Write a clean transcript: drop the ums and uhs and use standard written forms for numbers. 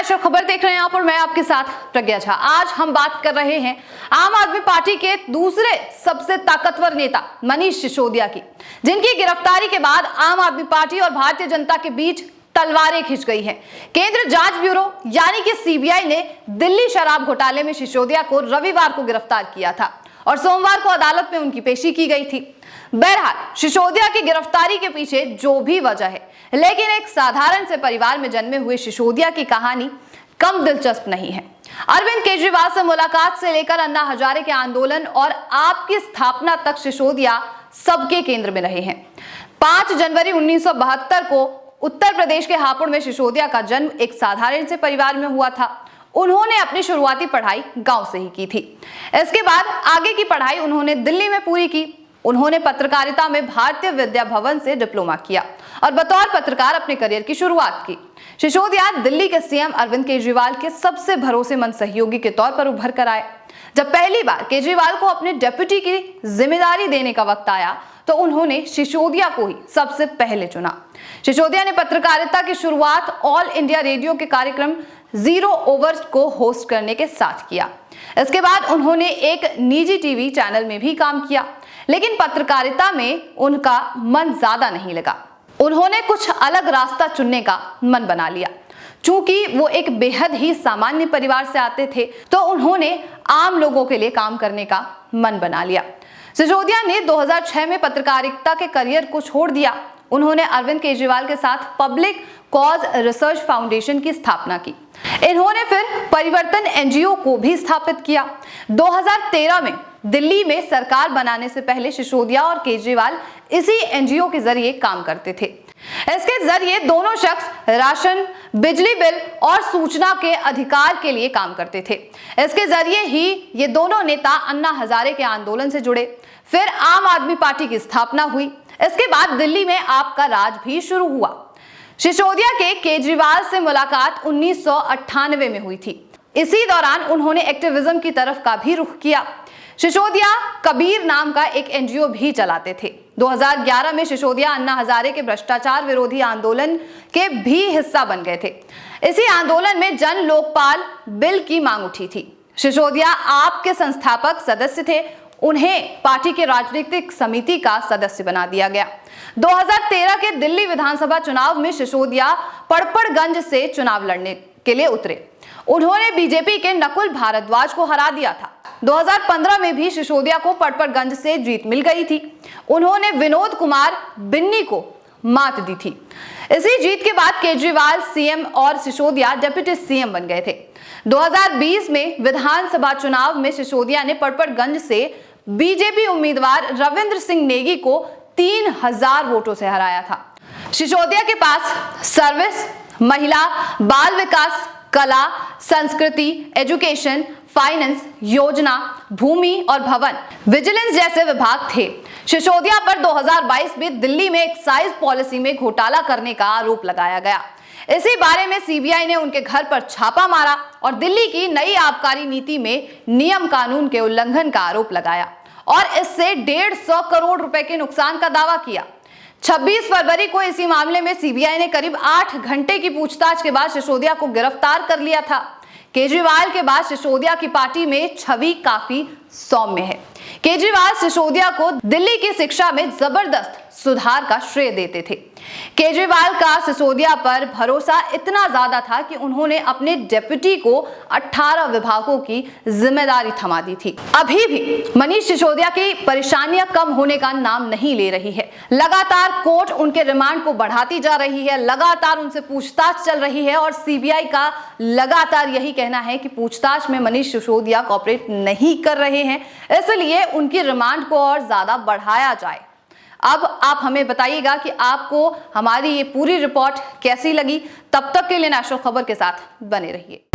National खबर देख रहे हैं आप और मैं आपके साथ प्रज्ञा झा। आज हम बात कर रहे हैं आम आदमी पार्टी के दूसरे सबसे ताकतवर नेता मनीष सिसोदिया की, जिनकी गिरफ्तारी के बाद आम आदमी पार्टी और भारतीय जनता के बीच तलवारें खिंच गई हैं। केंद्र जांच ब्यूरो यानी कि सीबीआई ने दिल्ली शराब घोटाले में सिसोदिया को रविवार को गिरफ्तार किया था और सोमवार को अदालत में उनकी पेशी की गई थी। बहरहाल सिसोदिया की गिरफ्तारी के पीछे जो भी वजह है, लेकिन एक साधारण से परिवार में जन्मे हुए सिसोदिया की कहानी कम दिलचस्प नहीं है। अरविंद केजरीवाल से मुलाकात से लेकर अन्ना हजारे के आंदोलन और आपकी स्थापना तक सिसोदिया सबके केंद्र में रहे हैं। 5 जनवरी 1972 को उत्तर प्रदेश के हापुड़ में सिसोदिया का जन्म एक साधारण से परिवार में हुआ था। उन्होंने अपनी शुरुआती पढ़ाई गांव से ही की थी। इसके बाद आगे की पढ़ाई उन्होंने दिल्ली में पूरी की। उन्होंने पत्रकारिता में भारतीय विद्या भवन से डिप्लोमा किया और बतौर पत्रकार अपने करियर की शुरुआत की। सिसोदिया दिल्ली के सीएम अरविंद केजरीवाल के सबसे भरोसेमंद सहयोगी के तौर पर उभर कर आए। जब पहली बार केजरीवाल को अपने डेप्यूटी की जिम्मेदारी देने का वक्त आया तो उन्होंने सिसोदिया को ही सबसे पहले चुना। सिसोदिया ने पत्रकारिता की शुरुआत ऑल इंडिया रेडियो के कार्यक्रम 0 ओवर को होस्ट करने के साथ किया। इसके बाद उन्होंने एक निजी टीवी चैनल में भी काम किया, लेकिन पत्रकारिता में उनका मन ज्यादा नहीं लगा। उन्होंने कुछ अलग रास्ता चुनने का मन बना लिया। चूंकि वो एक बेहद ही सामान्य परिवार से आते थे तो उन्होंने आम लोगों के लिए काम करने का मन बना लिया। सिसोदिया ने 2006 में पत्रकारिता के करियर को छोड़ दिया। उन्होंने अरविंद केजरीवाल के साथ पब्लिक कॉज रिसर्च फाउंडेशन की स्थापना की। इन्होंने फिर परिवर्तन एनजीओ को भी स्थापित किया। 2013 में दिल्ली में सरकार बनाने से पहले सिसोदिया और केजरीवाल इसी एनजीओ के जरिए काम करते थे। इसके जरिए दोनों शख्स राशन, बिजली बिल और सूचना के अधिकार के लिए काम करते थे। इसके जरिए ही ये दोनों नेता अन्ना हजारे के आंदोलन से जुड़े। फिर आम आदमी पार्टी की स्थापना हुई। इसके बाद दिल्ली में आपका राज भी शुरू हुआ। सिसोदिया के केजरीवाल से मुलाकात 1998 में हुई थी। इसी दौरान उन्होंने एक्टिविज्म की तरफ का भी रुख किया। सिसोदिया कबीर नाम का एक एनजीओ भी चलाते थे। 2011 में सिसोदिया अन्ना हजारे के भ्रष्टाचार विरोधी आंदोलन के भी हिस्सा बन गए थे। इसी आंदोलन में जन लोकपाल बिल की मांग उठी थी। सिसोदिया आप के संस्थापक सदस्य थे। उन्हें पार्टी के राजनीतिक समिति का सदस्य बना दिया गया। 2013 के दिल्ली विधानसभा चुनाव में सिसोदिया पड़पड़गंज से चुनाव लड़ने के लिए उतरे। उन्होंने बीजेपी के नकुल भारद्वाज को हरा दिया था। 2015 में भी सिसोदिया को पड़पड़गंज से जीत मिल गई थी। उन्होंने विनोद कुमार बिन्नी को मात दी थी। इसी जीत के बाद केजरीवाल सीएम और सिसोदिया डिप्टी सीएम बन गए थे। 2020 में विधानसभा चुनाव में सिसोदिया ने पड़पड़गंज से बीजेपी उम्मीदवार रविंद्र सिंह नेगी को 3000 वोटों से हराया था। सिसोदिया के पास सर्विस, महिला, बाल विकास, कला, संस्कृति, एजुकेशन, फाइनेंस, योजना, भूमि और भवन, विजिलेंस जैसे विभाग थे। सिसोदिया पर 2022 में दिल्ली में एक्साइज पॉलिसी में घोटाला करने का आरोप लगाया गया। इसी बारे में सीबीआई ने उनके घर पर छापा मारा और दिल्ली की नई आबकारी नीति में नियम कानून के उल्लंघन का आरोप लगाया और इससे 150 करोड़ रुपए के नुकसान का दावा किया। 26 फरवरी को इसी मामले में सीबीआई ने करीब 8 घंटे की पूछताछ के बाद सिसोदिया को गिरफ्तार कर लिया था। केजरीवाल के बाद सिसोदिया की पार्टी में छवि काफी सौम्य है। केजरीवाल सिसोदिया को दिल्ली की शिक्षा में जबरदस्त सुधार का श्रेय देते थे। केजरीवाल का सिसोदिया पर भरोसा इतना ज्यादा था कि उन्होंने अपने डेप्यूटी को 18 विभागों की जिम्मेदारी थमा दी थी। अभी भी मनीष सिसोदिया की परेशानियां कम होने का नाम नहीं ले रही है। लगातार कोर्ट उनके रिमांड को बढ़ाती जा रही है, लगातार उनसे पूछताछ चल रही है और सीबीआई का लगातार यही कहना है कि पूछताछ में मनीष सिसोदिया कोऑपरेट नहीं कर रहे हैं, इसलिए उनकी रिमांड को और ज्यादा बढ़ाया जाए। अब आप हमें बताइएगा कि आपको हमारी ये पूरी रिपोर्ट कैसी लगी। तब तक के लिए नेशनल खबर के साथ बने रहिए।